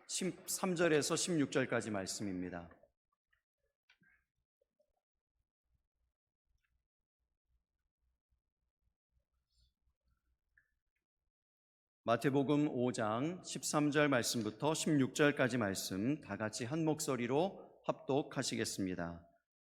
13절에서 16절까지 말씀입니다. 마태복음 5장 13절 말씀부터 16절까지 말씀 다 같이 한 목소리로 합독하시겠습니다.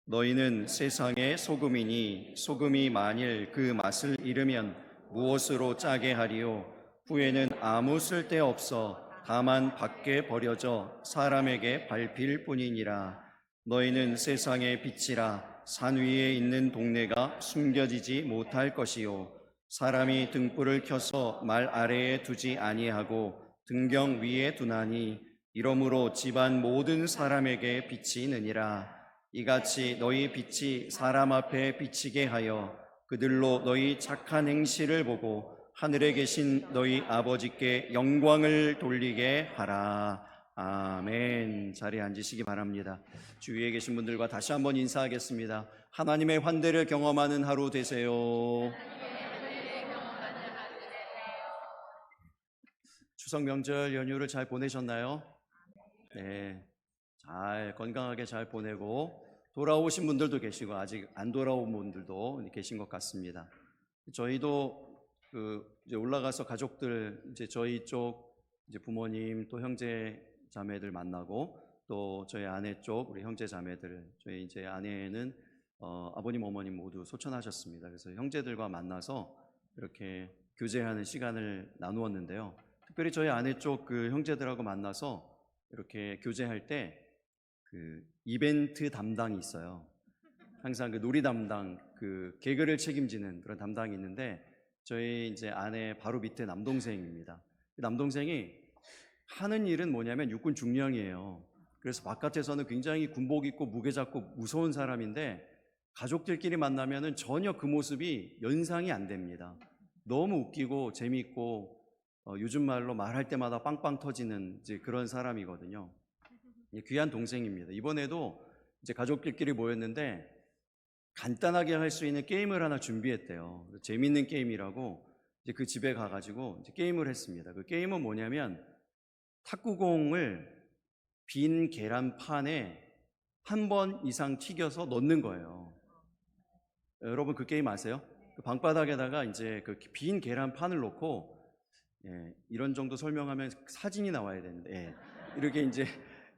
너희는 세상의 소금이니 소금이 만일 그 맛을 잃으면 무엇으로 짜게 하리요? 후에는 아무 쓸데없어 다만 밖에 버려져 사람에게 밟힐 뿐이니라. 너희는 세상의 빛이라. 산 위에 있는 동네가 숨겨지지 못할 것이요 사람이 등불을 켜서 말 아래에 두지 아니하고 등경 위에 두나니 이러므로 집안 모든 사람에게 비치느니라. 이같이 너희 빛이 사람 앞에 비치게 하여 그들로 너희 착한 행실을 보고 하늘에 계신 너희 아버지께 영광을 돌리게 하라. 아멘. 자리에 앉으시기 바랍니다. 주위에 계신 분들과 다시 한번 인사하겠습니다. 하나님의 환대를 경험하는 하루 되세요. 추석 명절 연휴를 잘 보내셨나요? 네, 잘 건강하게 잘 보내고 돌아오신 분들도 계시고 아직 안 돌아온 분들도 계신 것 같습니다. 저희도 이제 올라가서 가족들 이제 저희 쪽 이제 부모님 또 형제 자매들 만나고 또 저희 아내 쪽 우리 형제 자매들 저희 이제 아내는 아버님 어머님 모두 소천하셨습니다. 그래서 형제들과 만나서 이렇게 교제하는 시간을 나누었는데요. 특별히 저희 아내 쪽 그 형제들하고 만나서 이렇게 교제할 때 그 이벤트 담당이 있어요. 항상 그 놀이 담당, 그 개그를 책임지는 그런 담당이 있는데 저희 이제 아내 바로 밑에 남동생입니다. 그 남동생이 하는 일은 뭐냐면 육군 중령이에요. 그래서 바깥에서는 굉장히 군복 입고 무게 잡고 무서운 사람인데 가족들끼리 만나면은 전혀 그 모습이 연상이 안 됩니다. 너무 웃기고 재밌고 요즘 말로 말할 때마다 빵빵 터지는 이제 그런 사람이거든요. 귀한 동생입니다. 이번에도 이제 가족들끼리 모였는데 간단하게 할 수 있는 게임을 하나 준비했대요. 재밌는 게임이라고 이제 그 집에 가가지고 이제 게임을 했습니다. 그 게임은 뭐냐면 탁구공을 빈 계란판에 한 번 이상 튀겨서 넣는 거예요. 여러분 그 게임 아세요? 그 방바닥에다가 이제 그 빈 계란판을 놓고 이런 정도 설명하면 사진이 나와야 되는데 이렇게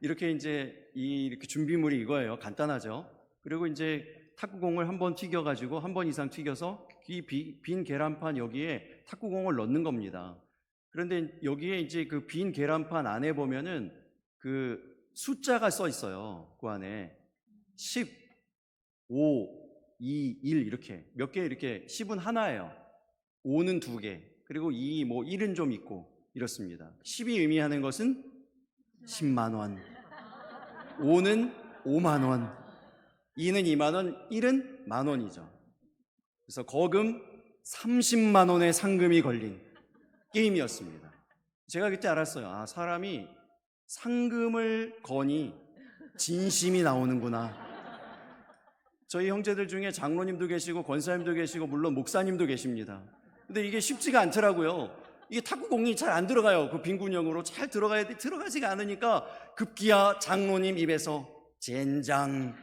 이렇게 준비물이 이거예요. 간단하죠. 그리고 이제 탁구공을 한 번 튀겨가지고 한 번 이상 튀겨서 이 빈 계란판 여기에 탁구공을 넣는 겁니다. 그런데 여기에 이제 그 빈 계란판 안에 보면은 그 숫자가 써 있어요. 그 안에 10, 5, 2, 1 이렇게 몇 개 이렇게 10은 하나예요. 5는 2개. 그리고 2, 1은 좀 있고 이렇습니다. 10이 의미하는 것은 10만 원, 5는 5만 원, 2는 2만 원, 1은 만 원이죠. 그래서 거금 30만 원의 상금이 걸린 게임이었습니다. 제가 그때 알았어요. 아, 사람이 상금을 거니 진심이 나오는구나. 저희 형제들 중에 장로님도 계시고 권사님도 계시고 물론 목사님도 계십니다. 근데 이게 쉽지가 않더라고요. 이게 탁구공이 잘 안 들어가요. 그 빈군형으로 잘 들어가야 돼. 들어가지가 않으니까 급기야 장로님 입에서 젠장,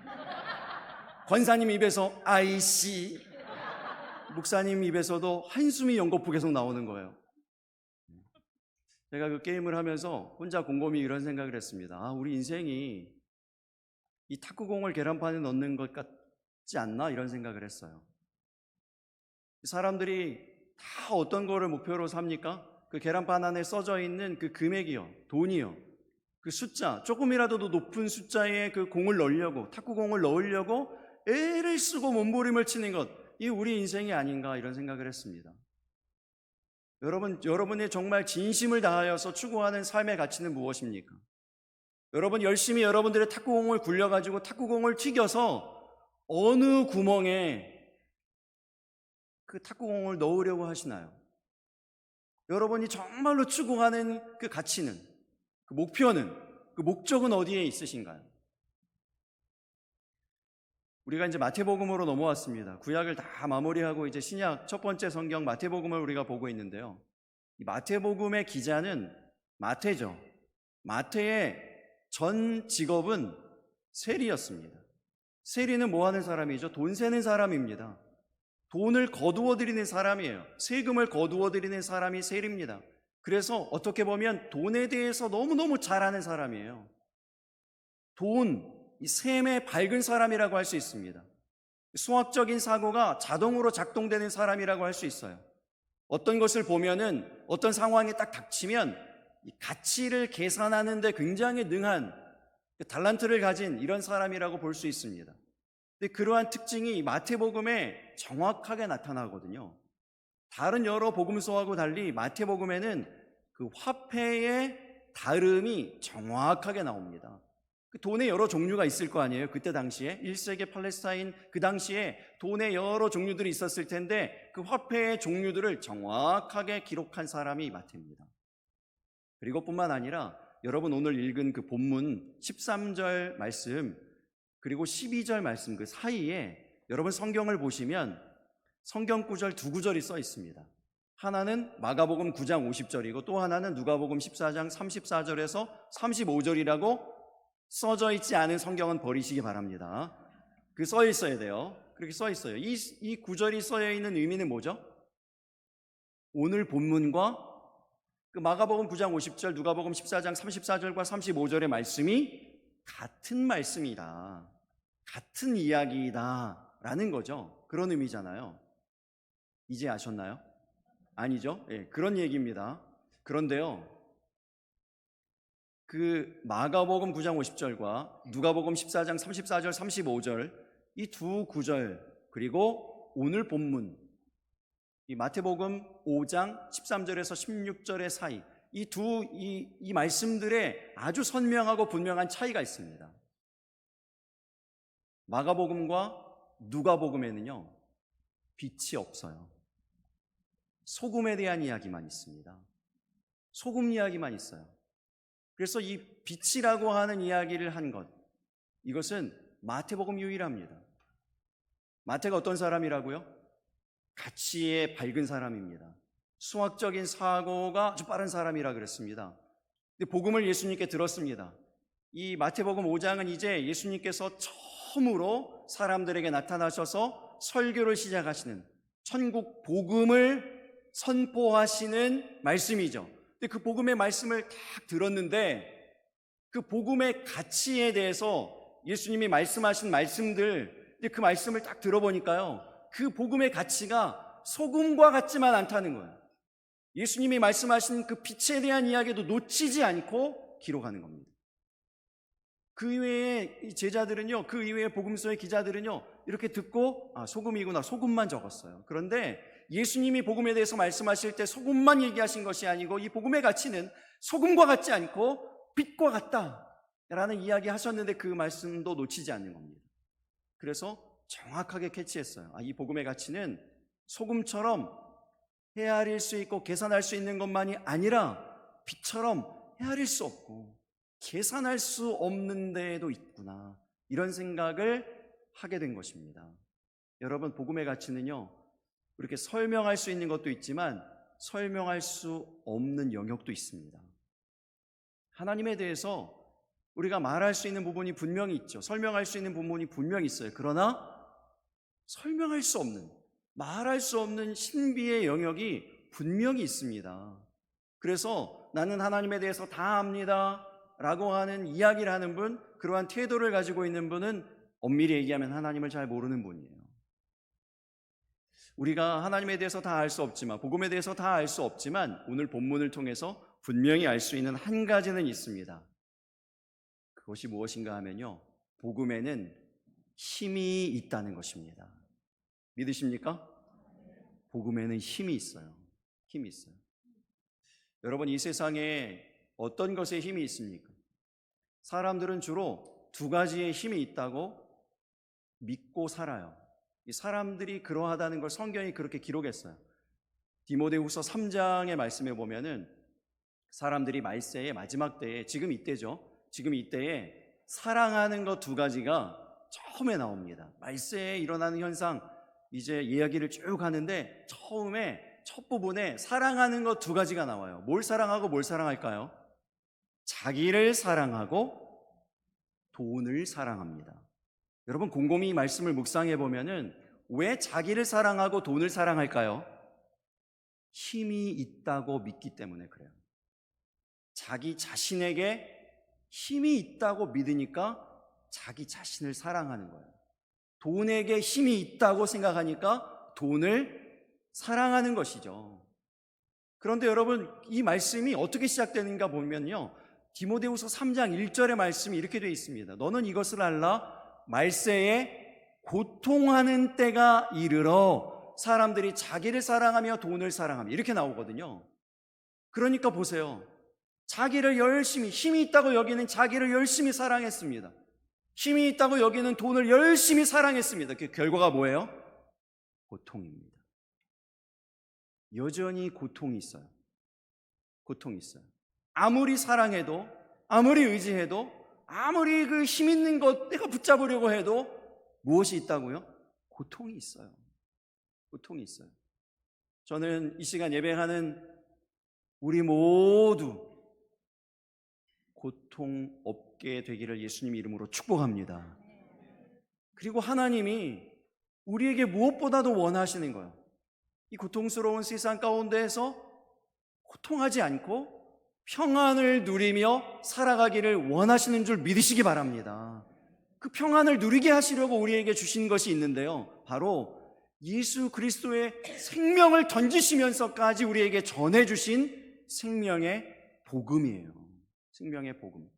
권사님 입에서 아이씨, 목사님 입에서도 한숨이 연거푸 계속 나오는 거예요. 제가 그 게임을 하면서 혼자 곰곰이 이런 생각을 했습니다. 아, 우리 인생이 이 탁구공을 계란판에 넣는 것 같지 않나? 이런 생각을 했어요. 사람들이 다 어떤 거를 목표로 삽니까? 그 계란판 안에 써져 있는 그 금액이요, 돈이요, 그 숫자, 조금이라도 더 높은 숫자에 그 공을 넣으려고, 탁구공을 넣으려고 애를 쓰고 몸부림을 치는 것, 이 우리 인생이 아닌가 이런 생각을 했습니다. 여러분이 정말 진심을 다하여서 추구하는 삶의 가치는 무엇입니까? 여러분 열심히 여러분들의 탁구공을 굴려가지고 탁구공을 튀겨서 어느 구멍에 그 탁구공을 넣으려고 하시나요? 여러분이 정말로 추구하는 그 가치는, 그 목표는, 그 목적은 어디에 있으신가요? 우리가 이제 마태복음으로 넘어왔습니다. 구약을 다 마무리하고 이제 신약 첫 번째 성경 마태복음을 우리가 보고 있는데요. 이 마태복음의 기자는 마태죠. 마태의 전 직업은 세리였습니다. 세리는 뭐 하는 사람이죠? 돈 세는 사람입니다. 돈을 거두어 들이는 사람이에요. 세금을 거두어 들이는 사람이 세리입니다. 그래서 어떻게 보면 돈에 대해서 너무너무 잘 아는 사람이에요. 이 셈에 밝은 사람이라고 할 수 있습니다. 수학적인 사고가 자동으로 작동되는 사람이라고 할 수 있어요. 어떤 것을 보면은 어떤 상황이 딱 닥치면 이 가치를 계산하는 데 굉장히 능한 달란트를 가진 이런 사람이라고 볼 수 있습니다. 근데 그러한 특징이 마태복음에 정확하게 나타나거든요. 다른 여러 복음서하고 달리 마태복음에는 그 화폐의 다름이 정확하게 나옵니다. 그 돈의 여러 종류가 있을 거 아니에요. 그때 당시에 1세기 팔레스타인 그 당시에 돈의 여러 종류들이 있었을 텐데 그 화폐의 종류들을 정확하게 기록한 사람이 마태입니다. 그리고 뿐만 아니라 여러분 오늘 읽은 그 본문 13절 말씀 그리고 12절 말씀 그 사이에 여러분 성경을 보시면 성경 구절 두 구절이 써 있습니다. 하나는 마가복음 9장 50절이고 또 하나는 누가복음 14장 34절에서 35절이라고 써져 있지 않은 성경은 버리시기 바랍니다. 그 써 있어야 돼요. 그렇게 써 있어요. 이 구절이 써여 있는 의미는 뭐죠? 오늘 본문과 그 마가복음 9장 50절, 누가복음 14장 34절과 35절의 말씀이 같은 말씀이다. 같은 이야기이다라는 거죠. 그런 의미잖아요. 이제 아셨나요? 아니죠? 예, 그런 얘기입니다. 그런데요, 그 마가복음 9장 50절과 누가복음 14장 34절 35절 이 두 구절 그리고 오늘 본문 이 마태복음 5장 13절에서 16절의 사이 이 말씀들에 아주 선명하고 분명한 차이가 있습니다. 마가복음과 누가복음에는요 빛이 없어요. 소금에 대한 이야기만 있습니다. 소금 이야기만 있어요. 그래서 이 빛이라고 하는 이야기를 한 것, 이것은 마태복음 유일합니다. 마태가 어떤 사람이라고요? 가치에 밝은 사람입니다. 수학적인 사고가 아주 빠른 사람이라 그랬습니다. 근데 복음을 예수님께 들었습니다. 이 마태복음 5장은 이제 예수님께서 처음으로 사람들에게 나타나셔서 설교를 시작하시는 천국 복음을 선포하시는 말씀이죠. 근데 그 복음의 말씀을 딱 들었는데 그 복음의 가치에 대해서 예수님이 말씀하신 말씀들 그 말씀을 딱 들어보니까요 그 복음의 가치가 소금과 같지만 않다는 거예요. 예수님이 말씀하신 그 빛에 대한 이야기도 놓치지 않고 기록하는 겁니다. 그 이외의 제자들은요, 그 이외의 복음서의 기자들은요 이렇게 듣고 소금이구나 소금만 적었어요. 그런데 예수님이 복음에 대해서 말씀하실 때 소금만 얘기하신 것이 아니고 이 복음의 가치는 소금과 같지 않고 빛과 같다라는 이야기 하셨는데 그 말씀도 놓치지 않는 겁니다. 그래서 정확하게 캐치했어요. 이 복음의 가치는 소금처럼 헤아릴 수 있고 계산할 수 있는 것만이 아니라 빛처럼 헤아릴 수 없고 계산할 수 없는 데에도 있구나, 이런 생각을 하게 된 것입니다. 여러분, 복음의 가치는요 이렇게 설명할 수 있는 것도 있지만 설명할 수 없는 영역도 있습니다. 하나님에 대해서 우리가 말할 수 있는 부분이 분명히 있죠. 설명할 수 있는 부분이 분명히 있어요. 그러나 설명할 수 없는, 말할 수 없는 신비의 영역이 분명히 있습니다. 그래서 나는 하나님에 대해서 다 압니다 라고 하는 이야기를 하는 분, 그러한 태도를 가지고 있는 분은 엄밀히 얘기하면 하나님을 잘 모르는 분이에요. 우리가 하나님에 대해서 다 알 수 없지만, 복음에 대해서 다 알 수 없지만 오늘 본문을 통해서 분명히 알 수 있는 한 가지는 있습니다. 그것이 무엇인가 하면요, 복음에는 힘이 있다는 것입니다. 믿으십니까? 복음에는 힘이 있어요. 힘이 있어요. 여러분, 이 세상에 어떤 것에 힘이 있습니까? 사람들은 주로 두 가지의 힘이 있다고 믿고 살아요. 이 사람들이 그러하다는 걸 성경이 그렇게 기록했어요. 디모데후서 3장의 말씀에 보면은 사람들이 말세의 마지막 때에, 지금 이때죠. 지금 이때에 사랑하는 것 두 가지가 처음에 나옵니다. 말세에 일어나는 현상, 이제 이야기를 쭉 하는데 처음에 첫 부분에 사랑하는 것 두 가지가 나와요. 뭘 사랑하고 뭘 사랑할까요? 자기를 사랑하고 돈을 사랑합니다. 여러분 곰곰이 이 말씀을 묵상해 보면은 왜 자기를 사랑하고 돈을 사랑할까요? 힘이 있다고 믿기 때문에 그래요. 자기 자신에게 힘이 있다고 믿으니까 자기 자신을 사랑하는 거예요. 돈에게 힘이 있다고 생각하니까 돈을 사랑하는 것이죠. 그런데 여러분 이 말씀이 어떻게 시작되는가 보면요, 디모데후서 3장 1절의 말씀이 이렇게 되어 있습니다. 너는 이것을 알라. 말세에 고통하는 때가 이르러 사람들이 자기를 사랑하며 돈을 사랑하며 이렇게 나오거든요. 그러니까 보세요. 자기를 열심히, 힘이 있다고 여기는 자기를 열심히 사랑했습니다. 힘이 있다고 여기는 돈을 열심히 사랑했습니다. 그 결과가 뭐예요? 고통입니다. 여전히 고통이 있어요. 고통이 있어요. 아무리 사랑해도, 아무리 의지해도, 아무리 그 힘 있는 것 내가 붙잡으려고 해도 무엇이 있다고요? 고통이 있어요. 고통이 있어요. 저는 이 시간 예배하는 우리 모두 고통 없게 되기를 예수님 이름으로 축복합니다. 그리고 하나님이 우리에게 무엇보다도 원하시는 거예요. 이 고통스러운 세상 가운데에서 고통하지 않고 평안을 누리며 살아가기를 원하시는 줄 믿으시기 바랍니다. 그 평안을 누리게 하시려고 우리에게 주신 것이 있는데요, 바로 예수 그리스도의 생명을 던지시면서까지 우리에게 전해주신 생명의 복음이에요. 생명의 복음.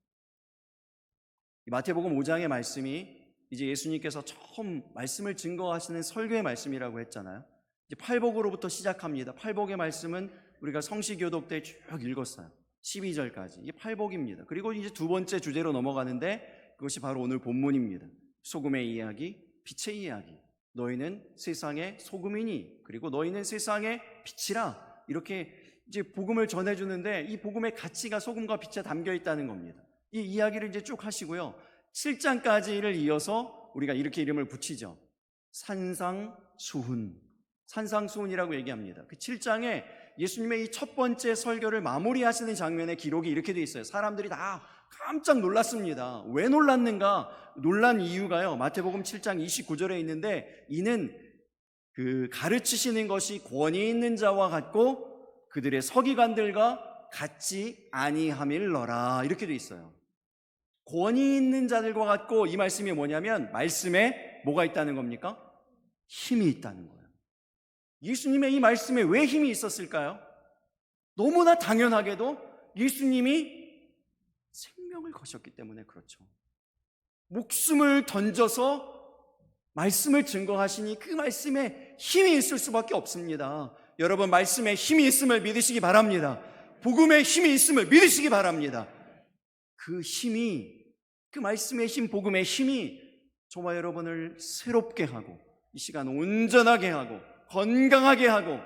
마태복음 5장의 말씀이 이제 예수님께서 처음 말씀을 증거하시는 설교의 말씀이라고 했잖아요. 이제 팔복으로부터 시작합니다. 팔복의 말씀은 우리가 성시교독 때 쭉 읽었어요. 12절까지. 이게 팔복입니다. 그리고 이제 두 번째 주제로 넘어가는데 그것이 바로 오늘 본문입니다. 소금의 이야기, 빛의 이야기. 너희는 세상의 소금이니, 그리고 너희는 세상의 빛이라. 이렇게 이제 복음을 전해주는데 이 복음의 가치가 소금과 빛에 담겨 있다는 겁니다. 이 이야기를 이제 쭉 하시고요. 7장까지를 이어서 우리가 이렇게 이름을 붙이죠. 산상수훈. 산상수훈이라고 얘기합니다. 그 7장에 예수님의 이 첫 번째 설교를 마무리하시는 장면의 기록이 이렇게 되어 있어요. 사람들이 다 깜짝 놀랐습니다. 왜 놀랐는가? 놀란 이유가요, 마태복음 7장 29절에 있는데, 이는 그 가르치시는 것이 권위 있는 자와 같고 그들의 서기관들과 같지 아니함일러라. 이렇게 되어 있어요. 권위 있는 자들과 같고, 이 말씀이 뭐냐면 말씀에 뭐가 있다는 겁니까? 힘이 있다는 거예요. 예수님의 이 말씀에 왜 힘이 있었을까요? 너무나 당연하게도 예수님이 생명을 거셨기 때문에 그렇죠. 목숨을 던져서 말씀을 증거하시니 그 말씀에 힘이 있을 수밖에 없습니다. 여러분, 말씀에 힘이 있음을 믿으시기 바랍니다. 복음에 힘이 있음을 믿으시기 바랍니다. 그 힘이, 그 말씀의 힘, 복음의 힘이 저와 여러분을 새롭게 하고 이 시간 온전하게 하고 건강하게 하고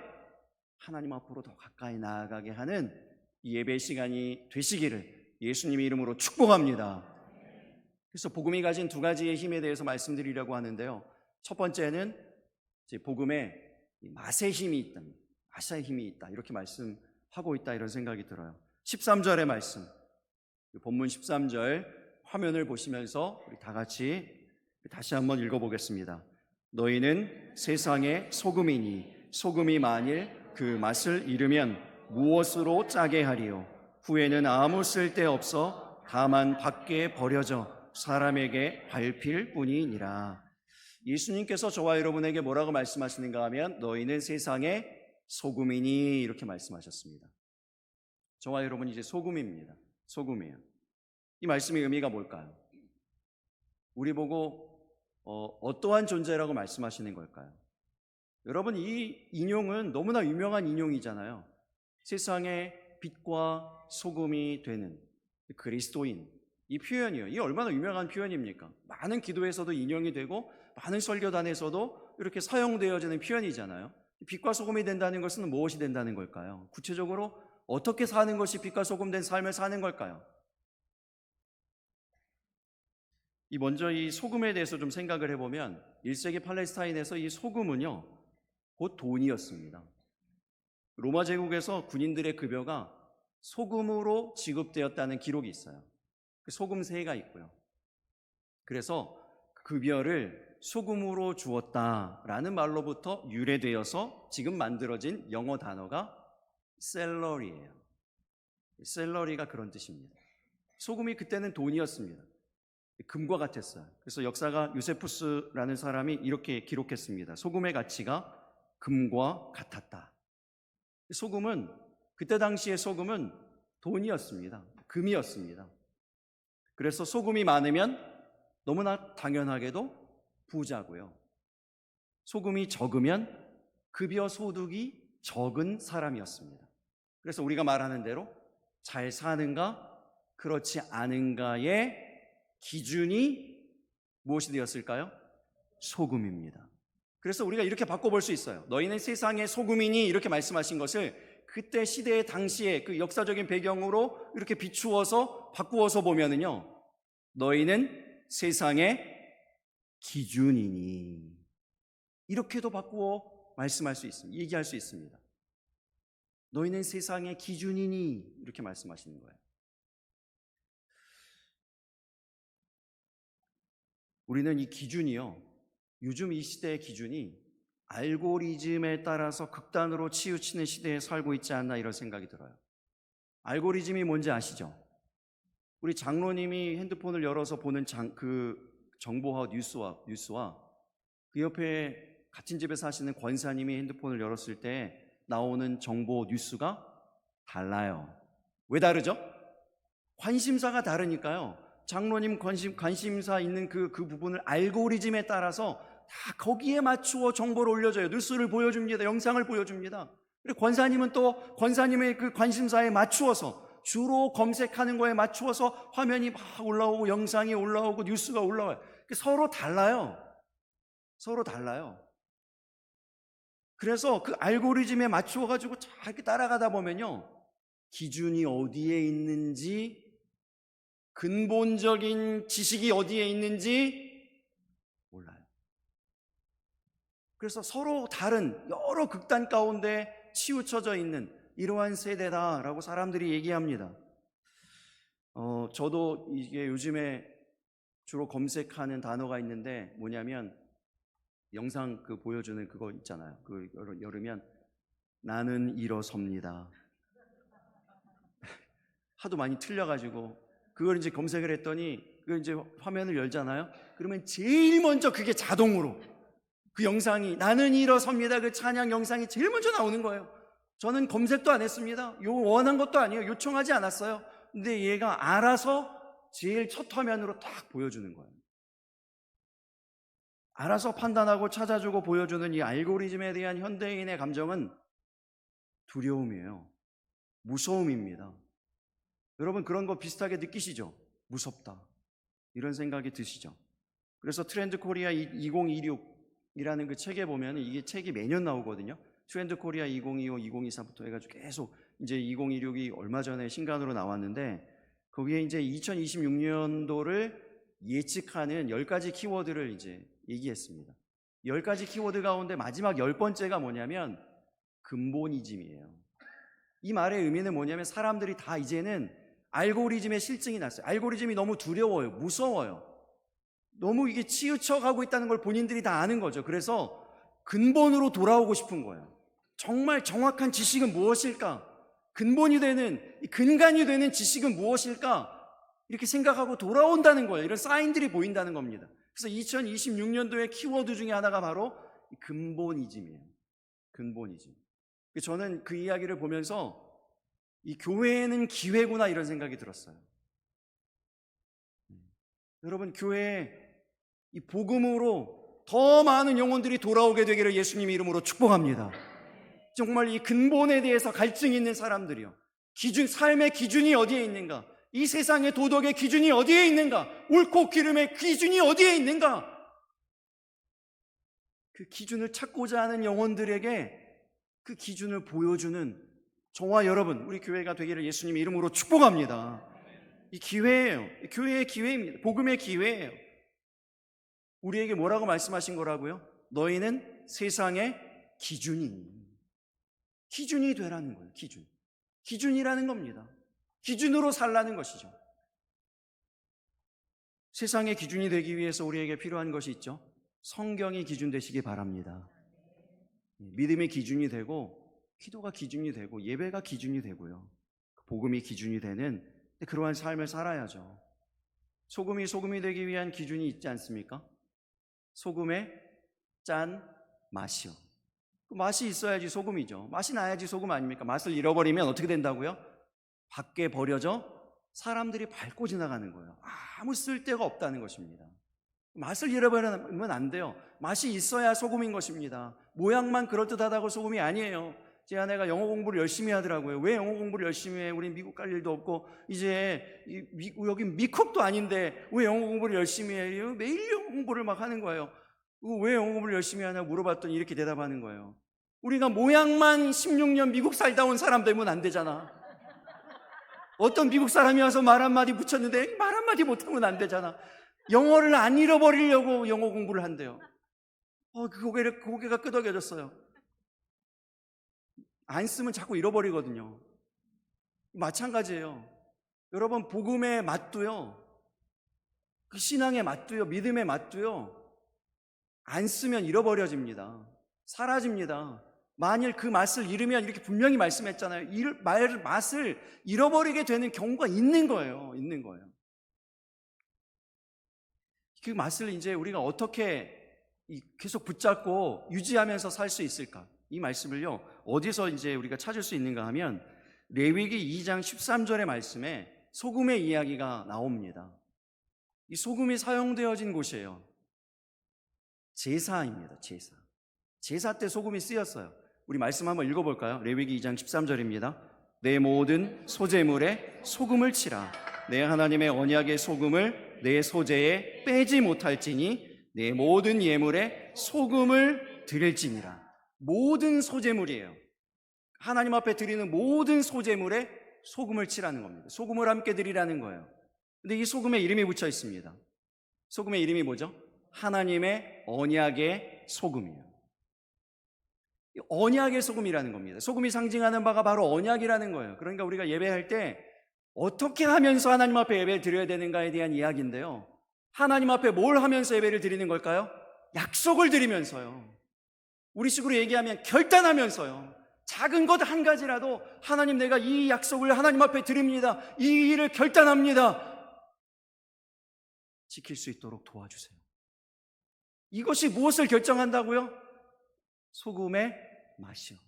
하나님 앞으로 더 가까이 나아가게 하는 이 예배 시간이 되시기를 예수님의 이름으로 축복합니다. 그래서 복음이 가진 두 가지의 힘에 대해서 말씀드리려고 하는데요, 첫 번째는 이제 복음에 맛의 힘이 있다, 맛의 힘이 있다, 이렇게 말씀하고 있다, 이런 생각이 들어요. 13절의 말씀, 본문 13절 화면을 보시면서 우리 다 같이 다시 한번 읽어보겠습니다. 너희는 세상의 소금이니 소금이 만일 그 맛을 잃으면 무엇으로 짜게 하리요? 후에는 아무 쓸데없어 다만 밖에 버려져 사람에게 밟힐 뿐이니라. 예수님께서 저와 여러분에게 뭐라고 말씀하시는가 하면 너희는 세상의 소금이니, 이렇게 말씀하셨습니다. 저와 여러분이 이제 소금입니다. 소금이에요. 이 말씀의 의미가 뭘까요? 우리 보고 어떠한 존재라고 말씀하시는 걸까요? 여러분, 이 인용은 너무나 유명한 인용이잖아요. 세상의 빛과 소금이 되는 그리스도인, 이 표현이요, 이 얼마나 유명한 표현입니까? 많은 기도에서도 인용이 되고 많은 설교단에서도 이렇게 사용되어지는 표현이잖아요. 빛과 소금이 된다는 것은 무엇이 된다는 걸까요? 구체적으로 어떻게 사는 것이 빛과 소금 된 삶을 사는 걸까요? 먼저 이 소금에 대해서 좀 생각을 해보면 1세기 팔레스타인에서 이 소금은요, 곧 돈이었습니다. 로마 제국에서 군인들의 급여가 소금으로 지급되었다는 기록이 있어요. 소금세가 있고요. 그래서 급여를 소금으로 주었다라는 말로부터 유래되어서 지금 만들어진 영어 단어가 셀러리예요. 셀러리가 그런 뜻입니다. 소금이 그때는 돈이었습니다. 금과 같았어요. 그래서 역사가 요세푸스라는 사람이 이렇게 기록했습니다. 소금의 가치가 금과 같았다. 소금은 그때 당시의 소금은 돈이었습니다. 금이었습니다. 그래서 소금이 많으면 너무나 당연하게도 부자고요. 소금이 적으면 급여 소득이 적은 사람이었습니다. 그래서 우리가 말하는 대로 잘 사는가 그렇지 않은가의 기준이 무엇이 되었을까요? 소금입니다. 그래서 우리가 이렇게 바꿔볼 수 있어요. 너희는 세상의 소금이니 이렇게 말씀하신 것을 그때 시대의 당시에 그 역사적인 배경으로 이렇게 비추어서 바꾸어서 보면은요, 너희는 세상의 기준이니 이렇게도 바꾸어 말씀할 수 있습니다. 얘기할 수 있습니다. 너희는 세상의 기준이니 이렇게 말씀하시는 거예요. 우리는 이 기준이요, 요즘 이 시대의 기준이 알고리즘에 따라서 극단으로 치우치는 시대에 살고 있지 않나 이런 생각이 들어요. 알고리즘이 뭔지 아시죠? 우리 장로님이 핸드폰을 열어서 보는 그 정보와 뉴스와 그 옆에 같은 집에 사시는 권사님이 핸드폰을 열었을 때 나오는 정보 뉴스가 달라요. 왜 다르죠? 관심사가 다르니까요. 장로님 관심사 있는 그 부분을 알고리즘에 따라서 다 거기에 맞추어 정보를 올려줘요. 뉴스를 보여줍니다. 영상을 보여줍니다. 그리고 권사님은 또 권사님의 그 관심사에 맞추어서 주로 검색하는 거에 맞추어서 화면이 막 올라오고 영상이 올라오고 뉴스가 올라와요. 서로 달라요. 서로 달라요. 그래서 그 알고리즘에 맞추어가지고 잘 이렇게 따라가다 보면요, 기준이 어디에 있는지, 근본적인 지식이 어디에 있는지 몰라요. 그래서 서로 다른 여러 극단 가운데 치우쳐져 있는 이러한 세대다라고 사람들이 얘기합니다. 저도 이게 요즘에 주로 검색하는 단어가 있는데 뭐냐면 영상 그 보여주는 그거 있잖아요. 그 열으면 나는 일어섭니다. 하도 많이 틀려가지고 그걸 이제 검색을 했더니 그걸 이제 화면을 열잖아요. 그러면 제일 먼저 그게 자동으로 그 영상이 나는 일어섭니다. 그 찬양 영상이 제일 먼저 나오는 거예요. 저는 검색도 안 했습니다. 원한 것도 아니에요. 요청하지 않았어요. 근데 얘가 알아서 제일 첫 화면으로 딱 보여주는 거예요. 알아서 판단하고 찾아주고 보여주는 이 알고리즘에 대한 현대인의 감정은 두려움이에요. 무서움입니다. 여러분 그런 거 비슷하게 느끼시죠? 무섭다 이런 생각이 드시죠? 그래서 트렌드 코리아 2026이라는 그 책에 보면 이게 책이 매년 나오거든요. 트렌드 코리아 2025, 2024부터 해가지고 계속 이제 2026이 얼마 전에 신간으로 나왔는데 거기에 이제 2026년도를 예측하는 10가지 키워드를 이제 얘기했습니다. 10가지 키워드 가운데 마지막 10번째가 뭐냐면 근본이즘이에요. 이 말의 의미는 뭐냐면 사람들이 다 이제는 알고리즘에 실증이 났어요. 알고리즘이 너무 두려워요. 무서워요. 너무 이게 치우쳐가고 있다는 걸 본인들이 다 아는 거죠. 그래서 근본으로 돌아오고 싶은 거예요. 정말 정확한 지식은 무엇일까? 근본이 되는, 근간이 되는 지식은 무엇일까? 이렇게 생각하고 돌아온다는 거예요. 이런 사인들이 보인다는 겁니다. 그래서 2026년도의 키워드 중에 하나가 바로 근본이즘이에요. 근본이즘. 저는 그 이야기를 보면서 이 교회는 기회구나 이런 생각이 들었어요. 여러분 교회에 이 복음으로 더 많은 영혼들이 돌아오게 되기를 예수님 이름으로 축복합니다. 정말 이 근본에 대해서 갈증이 있는 사람들이요. 삶의 기준이 어디에 있는가? 이 세상의 도덕의 기준이 어디에 있는가? 옳고 기름의 기준이 어디에 있는가? 그 기준을 찾고자 하는 영혼들에게 그 기준을 보여주는 저와 여러분, 우리 교회가 되기를 예수님 이름으로 축복합니다. 이 기회예요. 교회의 기회입니다. 복음의 기회예요. 우리에게 뭐라고 말씀하신 거라고요? 너희는 세상의 기준이 되라는 거예요. 기준이라는 겁니다. 기준으로 살라는 것이죠. 세상의 기준이 되기 위해서 우리에게 필요한 것이 있죠. 성경이 기준 되시기 바랍니다. 믿음이 기준이 되고 기도가 기준이 되고 예배가 기준이 되고요. 복음이 기준이 되는 그러한 삶을 살아야죠. 소금이 되기 위한 기준이 있지 않습니까? 소금의 짠 맛이요. 그 맛이 있어야지 소금이죠. 맛이 나야지 소금 아닙니까? 맛을 잃어버리면 어떻게 된다고요? 밖에 버려져 사람들이 밟고 지나가는 거예요. 아무 쓸데가 없다는 것입니다. 맛을 잃어버리면 안 돼요. 맛이 있어야 소금인 것입니다. 모양만 그럴듯하다고 소금이 아니에요. 제 아내가 영어 공부를 열심히 하더라고요. 왜 영어 공부를 열심히 해? 우린 미국 갈 일도 없고 이제 여기 미국도 아닌데 왜 영어 공부를 열심히 해? 매일 영어 공부를 막 하는 거예요. 왜 영어 공부를 열심히 하냐 물어봤더니 이렇게 대답하는 거예요. 우리가 모양만 16년 미국 살다 온 사람 되면 안 되잖아. 어떤 미국 사람이 와서 말 한마디 붙였는데 말 한마디 못하면 안 되잖아. 영어를 안 잃어버리려고 영어 공부를 한대요. 그 고개가 끄덕여졌어요. 안 쓰면 자꾸 잃어버리거든요. 마찬가지예요. 여러분, 복음의 맛도요, 그 신앙의 맛도요, 믿음의 맛도요, 안 쓰면 잃어버려집니다. 사라집니다. 만일 그 맛을 잃으면 이렇게 분명히 말씀했잖아요. 맛을 잃어버리게 되는 경우가 있는 거예요. 있는 거예요. 그 맛을 이제 우리가 어떻게 계속 붙잡고 유지하면서 살 수 있을까? 이 말씀을요, 어디서 이제 우리가 찾을 수 있는가 하면 레위기 2장 13절의 말씀에 소금의 이야기가 나옵니다. 이 소금이 사용되어진 곳이에요. 제사입니다. 제사 때 소금이 쓰였어요. 우리 말씀 한번 읽어볼까요? 레위기 2장 13절입니다. 내 모든 소제물에 소금을 치라. 내 하나님의 언약의 소금을 내 소제에 빼지 못할지니 내 모든 예물에 소금을 드릴지니라. 모든 소제물이에요. 하나님 앞에 드리는 모든 소제물에 소금을 치라는 겁니다. 소금을 함께 드리라는 거예요. 근데 이 소금에 이름이 붙여 있습니다. 소금의 이름이 뭐죠? 하나님의 언약의 소금이에요. 언약의 소금이라는 겁니다. 소금이 상징하는 바가 바로 언약이라는 거예요. 그러니까 우리가 예배할 때 어떻게 하면서 하나님 앞에 예배를 드려야 되는가에 대한 이야기인데요, 하나님 앞에 뭘 하면서 예배를 드리는 걸까요? 약속을 드리면서요. 우리 식으로 얘기하면 결단하면서요. 작은 것 한 가지라도 하나님, 내가 이 약속을 하나님 앞에 드립니다. 이 일을 결단합니다. 지킬 수 있도록 도와주세요. 이것이 무엇을 결정한다고요? 소금의 맛이요.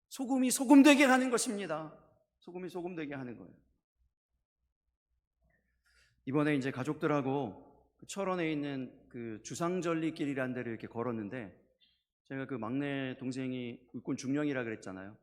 소금이 소금되게 하는 것입니다. 소금이 소금되게 하는 거예요. 이번에 이제 가족들하고 철원에 있는 그 주상절리길이라는 데를 이렇게 걸었는데, 제가 그 막내 동생이 육군 중령이라 그랬잖아요.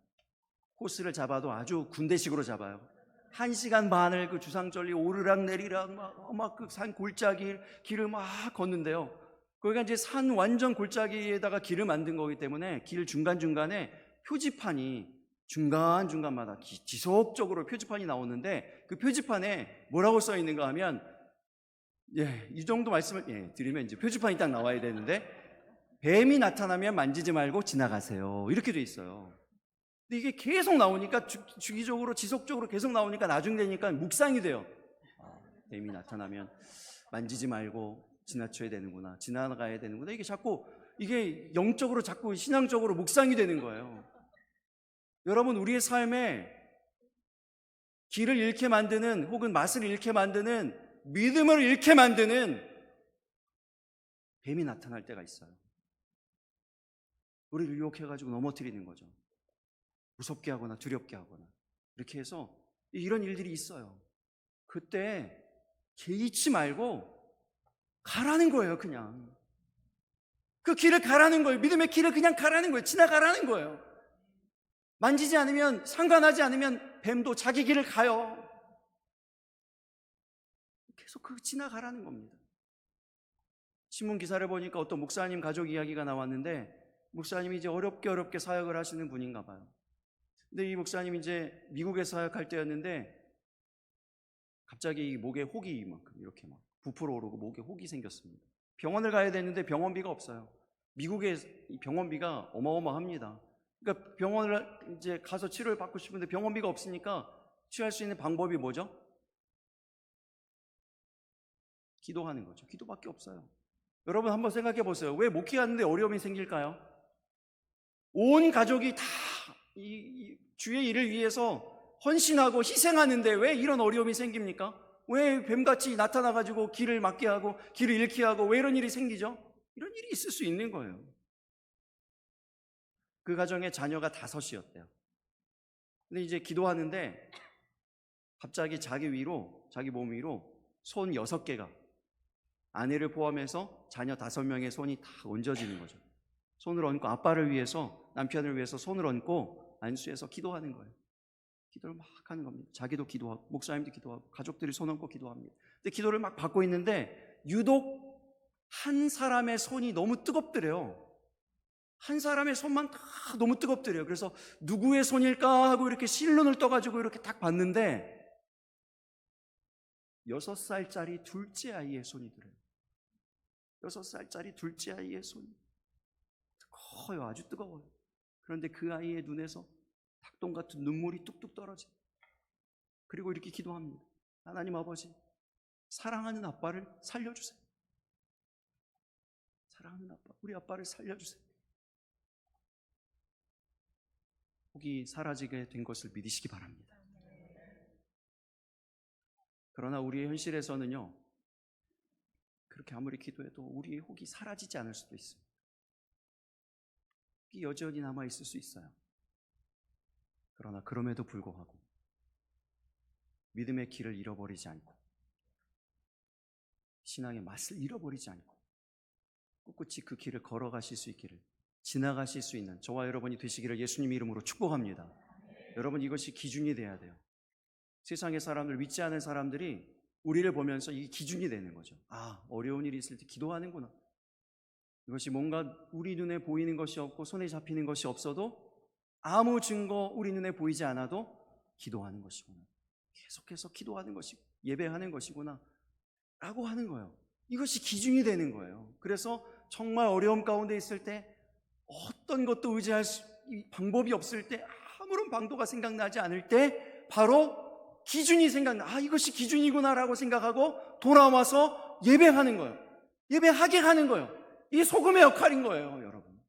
코스를 잡아도 아주 군대식으로 잡아요. 1시간 반을 그 주상절리 오르락 내리락 막 그 산 골짜기 길을 막 걷는데요. 거기가 이제 산 완전 골짜기에다가 길을 만든 거기 때문에 길 중간중간에 표지판이 중간중간마다 지속적으로 표지판이 나오는데, 그 표지판에 뭐라고 써 있는가 하면, 이 정도 말씀을 드리면 이제 표지판이 딱 나와야 되는데, 뱀이 나타나면 만지지 말고 지나가세요, 이렇게 돼 있어요. 근데 이게 계속 나오니까 주기적으로 지속적으로 계속 나오니까 나중 되니까 묵상이 돼요. 뱀이 나타나면 만지지 말고 지나쳐야 되는구나, 지나가야 되는구나. 이게 영적으로 자꾸 신앙적으로 묵상이 되는 거예요. 여러분, 우리의 삶에 길을 잃게 만드는, 혹은 맛을 잃게 만드는, 믿음을 잃게 만드는 뱀이 나타날 때가 있어요. 우리를 유혹해가지고 넘어뜨리는 거죠. 무섭게 하거나 두렵게 하거나 이렇게 해서 이런 일들이 있어요. 그때 개의치 말고 가라는 거예요. 그냥 그 길을 가라는 거예요. 믿음의 길을 그냥 가라는 거예요. 지나가라는 거예요. 만지지 않으면, 상관하지 않으면 뱀도 자기 길을 가요. 계속 지나가라는 겁니다. 신문 기사를 보니까 어떤 목사님 가족 이야기가 나왔는데, 목사님이 이제 어렵게 사역을 하시는 분인가 봐요. 근데 이 목사님이 이제 미국에 사역할 때였는데, 갑자기 목에 혹이 이렇게 막 부풀어 오르고 목에 혹이 생겼습니다. 병원을 가야 되는데 병원비가 없어요. 미국의 병원비가 어마어마합니다. 그러니까 병원을 이제 가서 치료를 받고 싶은데 병원비가 없으니까 취할 수 있는 방법이 뭐죠? 기도하는 거죠. 기도밖에 없어요. 여러분 한번 생각해 보세요. 왜 목회하는데 어려움이 생길까요? 온 가족이 다 주의 일을 위해서 헌신하고 희생하는데 왜 이런 어려움이 생깁니까? 왜 뱀같이 나타나가지고 길을 막게 하고 길을 잃게 하고 왜 이런 일이 생기죠? 이런 일이 있을 수 있는 거예요. 그 가정에 자녀가 5이었대요. 근데 이제 기도하는데 갑자기 자기 몸 위로 손 6개가, 아내를 포함해서 자녀 5명의 손이 다 얹어지는 거죠. 손을 얹고 아빠를 위해서, 남편을 위해서 손을 얹고 안수해서 기도하는 거예요. 기도를 막 하는 겁니다. 자기도 기도하고 목사님도 기도하고 가족들이 손 얹고 기도합니다. 근데 기도를 막 받고 있는데 유독 한 사람의 손이 너무 뜨겁더래요. 한 사람의 손만 다 너무 뜨겁더래요. 그래서 누구의 손일까 하고 이렇게 실눈을 떠가지고 이렇게 딱 봤는데 6살짜리 둘째 아이의 손이더래요. 6살짜리 둘째 아이의 손이 뜨거워요. 아주 뜨거워요. 그런데 그 아이의 눈에서 닭똥 같은 눈물이 뚝뚝 떨어져요. 그리고 이렇게 기도합니다. 하나님 아버지, 사랑하는 아빠를 살려주세요. 사랑하는 아빠, 우리 아빠를 살려주세요. 혹이 사라지게 된 것을 믿으시기 바랍니다. 그러나 우리의 현실에서는요, 그렇게 아무리 기도해도 우리의 혹이 사라지지 않을 수도 있습니다. 혹이 여전히 남아있을 수 있어요. 그러나 그럼에도 불구하고 믿음의 길을 잃어버리지 않고 신앙의 맛을 잃어버리지 않고 꿋꿋이 그 길을 걸어가실 수 있기를, 지나가실 수 있는 저와 여러분이 되시기를 예수님 이름으로 축복합니다. 여러분, 이것이 기준이 돼야 돼요. 세상의 사람들, 믿지 않은 사람들이 우리를 보면서 이게 기준이 되는 거죠. 아, 어려운 일이 있을 때 기도하는구나. 이것이 뭔가 우리 눈에 보이는 것이 없고 손에 잡히는 것이 없어도 아무 증거 우리 눈에 보이지 않아도 기도하는 것이구나, 계속해서 기도하는 것이고 예배하는 것이구나 라고 하는 거예요. 이것이 기준이 되는 거예요. 그래서 정말 어려움 가운데 있을 때, 어떤 것도 의지할 방법이 없을 때, 아무런 방도가 생각나지 않을 때 바로 기준이 생각나. 아, 이것이 기준이구나 라고 생각하고 돌아와서 예배하는 거예요. 예배하게 하는 거예요. 이게 소금의 역할인 거예요, 여러분.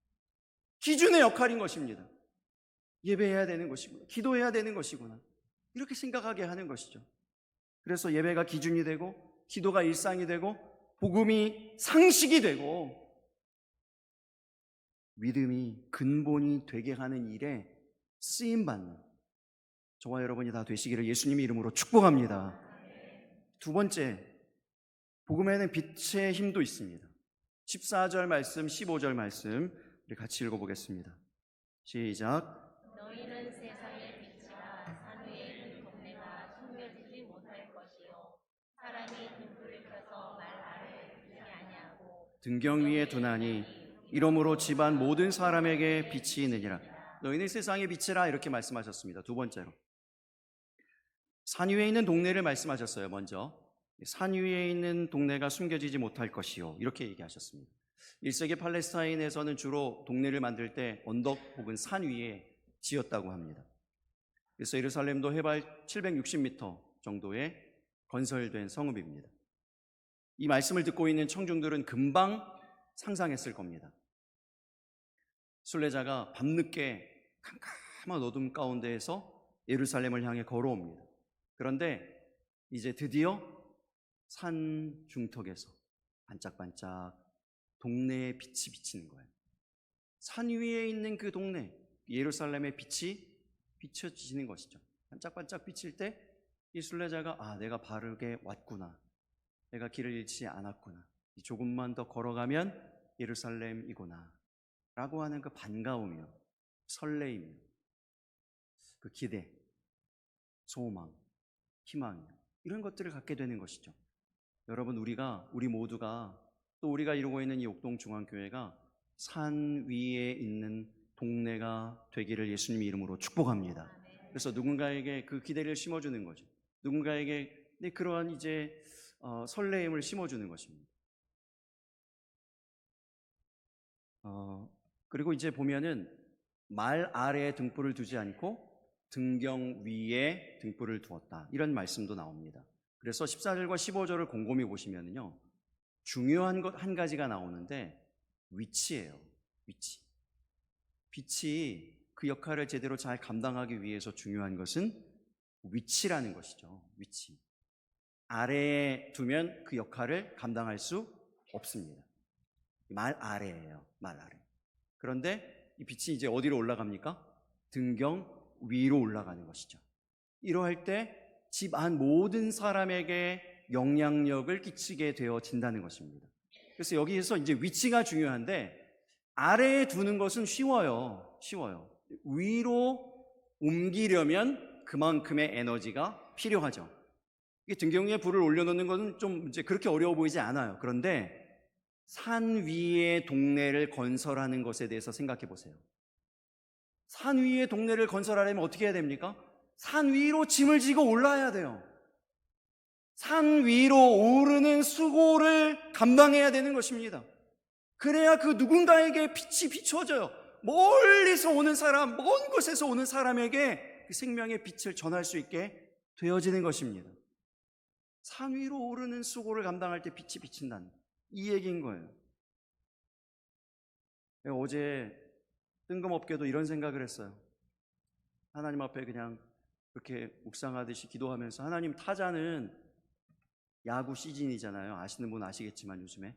기준의 역할인 것입니다. 예배해야 되는 것이구나, 기도해야 되는 것이구나, 이렇게 생각하게 하는 것이죠. 그래서 예배가 기준이 되고 기도가 일상이 되고 복음이 상식이 되고 믿음이 근본이 되게 하는 일에 쓰임받는 저와 여러분이 다 되시기를 예수님의 이름으로 축복합니다. 두 번째, 복음에는 빛의 힘도 있습니다. 14절 말씀, 15절 말씀 우리 같이 읽어보겠습니다. 시작. 너희는 세상의 빛이라. 산 위에 있는 동네가 숨겨지지 못할 것이요, 사람이 등불을 켜서 말 아래에 두지 아니하고 등경 위에 두나니 이러므로 집안 모든 사람에게 빛이 있느니라. 너희는 세상의 빛이라, 이렇게 말씀하셨습니다. 두 번째로, 산 위에 있는 동네를 말씀하셨어요. 먼저 산 위에 있는 동네가 숨겨지지 못할 것이요, 이렇게 얘기하셨습니다. 1세기 팔레스타인에서는 주로 동네를 만들 때 언덕 혹은 산 위에 지었다고 합니다. 그래서 예루살렘도 해발 760m 정도에 건설된 성읍입니다. 이 말씀을 듣고 있는 청중들은 금방 상상했을 겁니다. 순례자가 밤늦게 캄캄한 어둠 가운데에서 예루살렘을 향해 걸어옵니다. 그런데 이제 드디어 산 중턱에서 반짝반짝 동네의 빛이 비치는 거예요. 산 위에 있는 그 동네, 예루살렘의 빛이 비춰지는 것이죠. 반짝반짝 비칠 때 이 순례자가, 아, 내가 바르게 왔구나, 내가 길을 잃지 않았구나, 조금만 더 걸어가면 예루살렘이구나 라고 하는 그 반가움이요, 설레임, 그 기대, 소망, 희망, 이런 것들을 갖게 되는 것이죠. 여러분, 우리 모두가, 또 우리가 이루고 있는 이 옥동중앙교회가 산 위에 있는 동네가 되기를 예수님의 이름으로 축복합니다. 그래서 누군가에게 그 기대를 심어주는 거죠. 누군가에게 그러한 이제 설레임을 심어주는 것입니다. 그리고 이제 보면은 말 아래에 등불을 두지 않고 등경 위에 등불을 두었다. 이런 말씀도 나옵니다. 그래서 14절과 15절을 곰곰이 보시면요, 중요한 것 한 가지가 나오는데 위치예요. 위치. 빛이 그 역할을 제대로 잘 감당하기 위해서 중요한 것은 위치라는 것이죠. 위치. 아래에 두면 그 역할을 감당할 수 없습니다. 말 아래예요. 말 아래. 그런데 이 빛이 이제 어디로 올라갑니까? 등경 위로 올라가는 것이죠. 이러할 때 집 안 모든 사람에게 영향력을 끼치게 되어진다는 것입니다. 그래서 여기에서 이제 위치가 중요한데 아래에 두는 것은 쉬워요. 위로 옮기려면 그만큼의 에너지가 필요하죠. 이게 등경 위에 불을 올려놓는 것은 좀 이제 그렇게 어려워 보이지 않아요. 그런데 산 위에 동네를 건설하는 것에 대해서 생각해 보세요. 산 위에 동네를 건설하려면 어떻게 해야 됩니까? 산 위로 짐을 지고 올라야 돼요. 산 위로 오르는 수고를 감당해야 되는 것입니다. 그래야 그 누군가에게 빛이 비춰져요. 멀리서 오는 사람, 먼 곳에서 오는 사람에게 그 생명의 빛을 전할 수 있게 되어지는 것입니다. 산 위로 오르는 수고를 감당할 때 빛이 비친다는 이 얘기인 거예요. 어제 뜬금없게도 이런 생각을 했어요. 하나님 앞에 그냥 그렇게 묵상하듯이 기도하면서, 하나님, 타자는 야구 시즌이잖아요. 아시는 분 아시겠지만 요즘에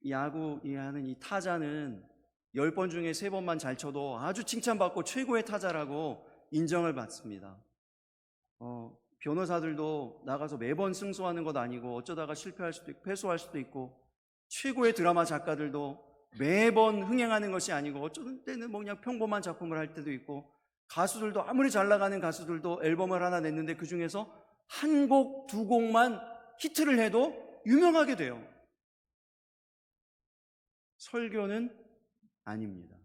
야구 하는 이 타자는 10번 중에 3번만 잘 쳐도 아주 칭찬받고 최고의 타자라고 인정을 받습니다. 변호사들도 나가서 매번 승소하는 것 아니고 어쩌다가 실패할 수도 있고 패소할 수도 있고, 최고의 드라마 작가들도 매번 흥행하는 것이 아니고 어쩌는 때는 뭐 그냥 평범한 작품을 할 때도 있고, 가수들도 아무리 잘 나가는 가수들도 앨범을 하나 냈는데 그 중에서 한 곡, 두 곡만 히트를 해도 유명하게 돼요. 설교는 아닙니다.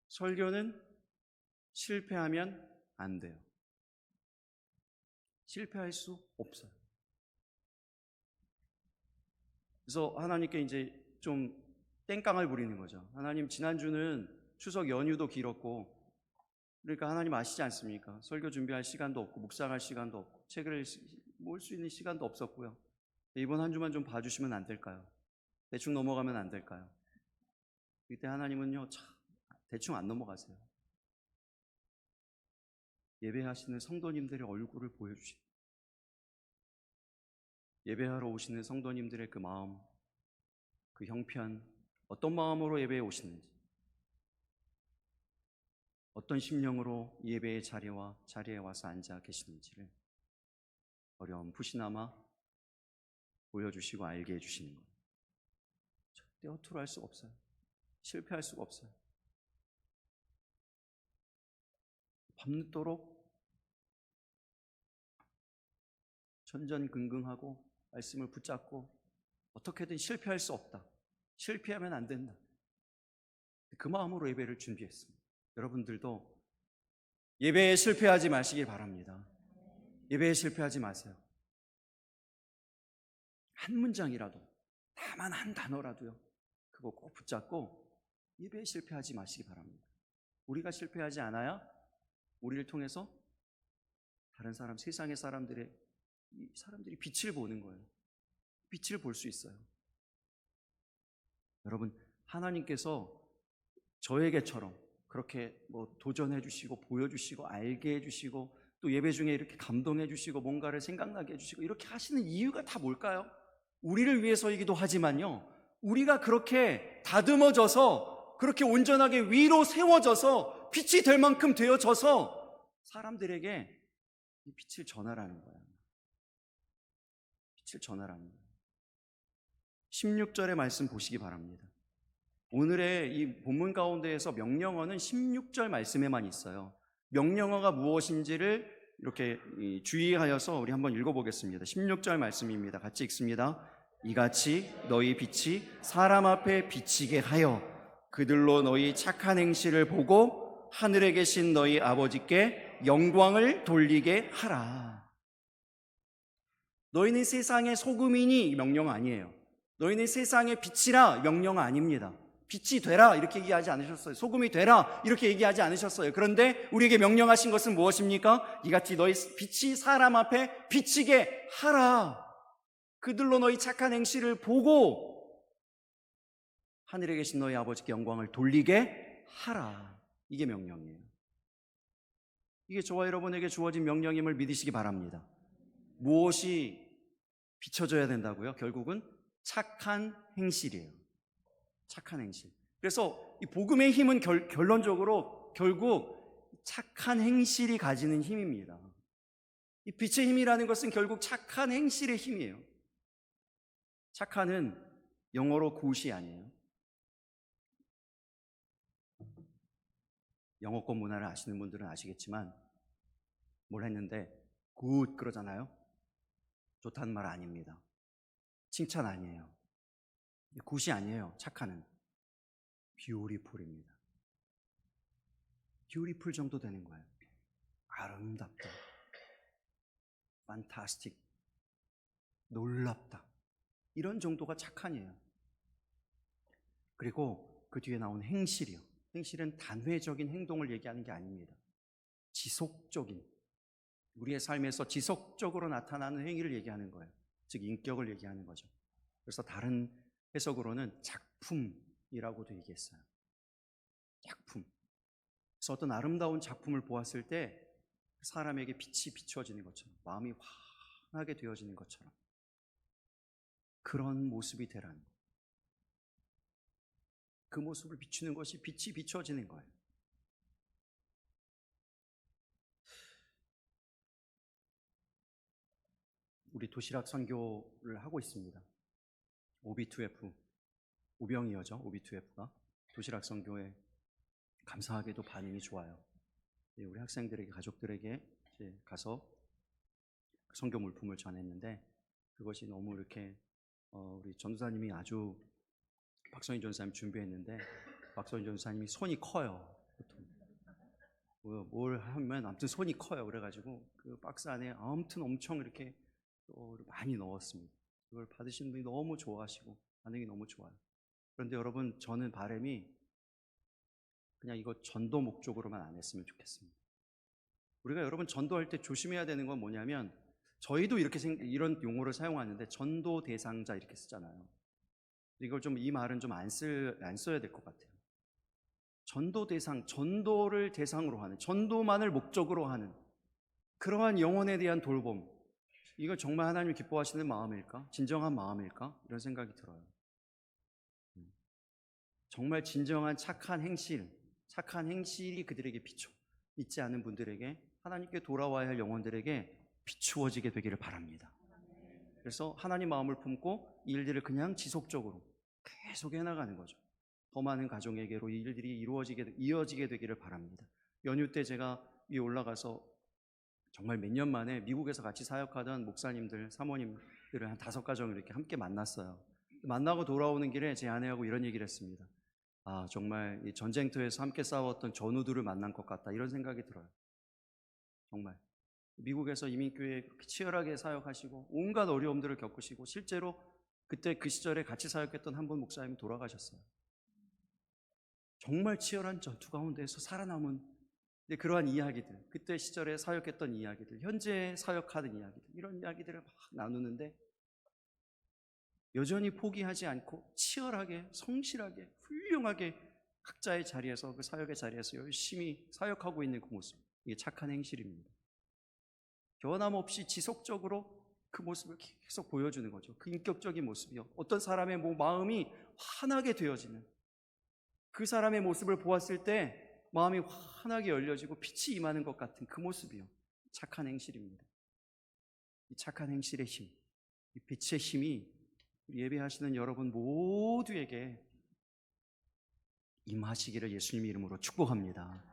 설교는 실패하면 안 돼요. 실패할 수 없어요. 그래서 하나님께 이제 좀 땡깡을 부리는 거죠. 하나님, 지난주는 추석 연휴도 길었고, 그러니까 하나님 아시지 않습니까? 설교 준비할 시간도 없고 묵상할 시간도 없고 책을 모을 수 있는 시간도 없었고요. 이번 한 주만 좀 봐주시면 안 될까요? 대충 넘어가면 안 될까요? 이때 하나님은요, 참 대충 안 넘어가세요. 예배하시는 성도님들의 얼굴을 보여주십니다. 예배하러 오시는 성도님들의 그 마음, 그 형편, 어떤 마음으로 예배에 오시는지, 어떤 심령으로 예배의 자리에 와서 앉아 계시는지를 어렴풋이나마 보여주시고 알게 해주시는 거예요. 절대 허투루 할 수가 없어요. 실패할 수가 없어요. 밤늦도록 전전긍긍하고 말씀을 붙잡고 어떻게든 실패할 수 없다, 실패하면 안 된다, 그 마음으로 예배를 준비했습니다. 여러분들도 예배에 실패하지 마시길 바랍니다. 예배에 실패하지 마세요. 한 문장이라도, 다만 한 단어라도요, 그거 꼭 붙잡고 예배에 실패하지 마시기 바랍니다. 우리가 실패하지 않아야 우리를 통해서 다른 사람, 세상의 사람들이 빛을 보는 거예요. 빛을 볼 수 있어요. 여러분, 하나님께서 저에게처럼 그렇게 뭐 도전해 주시고 보여주시고 알게 해주시고 또 예배 중에 이렇게 감동해 주시고 뭔가를 생각나게 해주시고 이렇게 하시는 이유가 다 뭘까요? 우리를 위해서이기도 하지만요, 우리가 그렇게 다듬어져서 그렇게 온전하게 위로 세워져서 빛이 될 만큼 되어져서 사람들에게 이 빛을 전하라는 거예요. 빛을 전하라는 거예요. 16절의 말씀 보시기 바랍니다. 오늘의 이 본문 가운데에서 명령어는 16절 말씀에만 있어요. 명령어가 무엇인지를 이렇게 주의하여서 우리 한번 읽어보겠습니다. 16절 말씀입니다. 같이 읽습니다. 이같이 너희 빛이 사람 앞에 비치게 하여 그들로 너희 착한 행실을 보고 하늘에 계신 너희 아버지께 영광을 돌리게 하라. 너희는 세상의 소금이니 명령 아니에요. 너희는 세상의 빛이라 명령 아닙니다. 빛이 되라 이렇게 얘기하지 않으셨어요. 소금이 되라 이렇게 얘기하지 않으셨어요. 그런데 우리에게 명령하신 것은 무엇입니까? 이같이 너희 빛이 사람 앞에 비치게 하라. 그들로 너희 착한 행실을 보고 하늘에 계신 너희 아버지께 영광을 돌리게 하라. 이게 명령이에요. 이게 저와 여러분에게 주어진 명령임을 믿으시기 바랍니다. 무엇이 비춰져야 된다고요? 결국은 착한 행실이에요. 착한 행실. 그래서 이 복음의 힘은 결론적으로 결국 착한 행실이 가지는 힘입니다. 이 빛의 힘이라는 것은 결국 착한 행실의 힘이에요. 착한은 영어로 good이 아니에요. 영어권 문화를 아시는 분들은 아시겠지만 뭘 했는데 good 그러잖아요. 좋다는 말 아닙니다. 칭찬 아니에요. good이 아니에요. 착한은 beautiful입니다. beautiful 정도 되는 거예요. 아름답다, fantastic, 놀랍다, 이런 정도가 착한이에요. 그리고 그 뒤에 나온 행실이요. 행실은 단회적인 행동을 얘기하는 게 아닙니다. 지속적인, 우리의 삶에서 지속적으로 나타나는 행위를 얘기하는 거예요. 즉 인격을 얘기하는 거죠. 그래서 다른 해석으로는 작품이라고도 얘기했어요. 작품. 그래서 어떤 아름다운 작품을 보았을 때 사람에게 빛이 비추어지는 것처럼, 마음이 환하게 되어지는 것처럼 그런 모습이 되라는 거예요. 그 모습을 비추는 것이 빛이 비춰지는 거예요. 우리 도시락 선교를 하고 있습니다. OB2F, 우병이어죠. OB2F가 도시락 선교에 감사하게도 반응이 좋아요. 우리 학생들에게, 가족들에게 이제 가서 선교 물품을 전했는데 그것이 너무 이렇게 우리 전도사님이 아주 박선희 전도사님 준비했는데 박선희 전도사님이 손이 커요. 보통 뭘 하면 아무튼 손이 커요. 그래가지고 그 박스 안에 아무튼 엄청 이렇게 많이 넣었습니다. 그걸 받으신 분이 너무 좋아하시고 반응이 너무 좋아요. 그런데 여러분, 저는 바람이 그냥 이거 전도 목적으로만 안 했으면 좋겠습니다. 우리가 여러분 전도할 때 조심해야 되는 건 뭐냐면, 저희도 이렇게 이런 용어를 사용하는데 전도 대상자 이렇게 쓰잖아요. 이걸 좀, 이 말은 좀 안 써야 될 것 같아요. 전도 대상, 전도를 대상으로 하는, 전도만을 목적으로 하는 그러한 영혼에 대한 돌봄, 이걸 정말 하나님이 기뻐하시는 마음일까? 진정한 마음일까? 이런 생각이 들어요. 정말 진정한 착한 행실이 그들에게 비춰, 믿지 않는 분들에게, 하나님께 돌아와야 할 영혼들에게 비추어지게 되기를 바랍니다. 그래서 하나님 마음을 품고 이 일들을 그냥 지속적으로 계속 해나가는 거죠. 더 많은 가정에게로 이 일들이 이어지게 되기를 바랍니다. 연휴 때 제가 위에 올라가서 정말 몇 년 만에 미국에서 같이 사역하던 목사님들, 사모님들을 한 5가정을 이렇게 함께 만났어요. 만나고 돌아오는 길에 제 아내하고 이런 얘기를 했습니다. 아, 정말 이 전쟁터에서 함께 싸웠던 전우들을 만난 것 같다, 이런 생각이 들어요. 정말 미국에서 이민교회에 그렇게 치열하게 사역하시고 온갖 어려움들을 겪으시고 실제로 그때 그 시절에 같이 사역했던 한 분 목사님이 돌아가셨어요. 정말 치열한 전투 가운데서 살아남은 그러한 이야기들, 그때 시절에 사역했던 이야기들, 현재 사역하는 이야기들, 이런 이야기들을 막 나누는데 여전히 포기하지 않고 치열하게, 성실하게, 훌륭하게 각자의 자리에서, 그 사역의 자리에서 열심히 사역하고 있는 그 모습, 이게 착한 행실입니다. 변함없이 지속적으로 그 모습을 계속 보여주는 거죠. 그 인격적인 모습이요. 어떤 사람의 마음이 환하게 되어지는, 그 사람의 모습을 보았을 때 마음이 환하게 열려지고 빛이 임하는 것 같은 그 모습이요. 착한 행실입니다. 이 착한 행실의 힘, 이 빛의 힘이 예배하시는 여러분 모두에게 임하시기를 예수님 이름으로 축복합니다.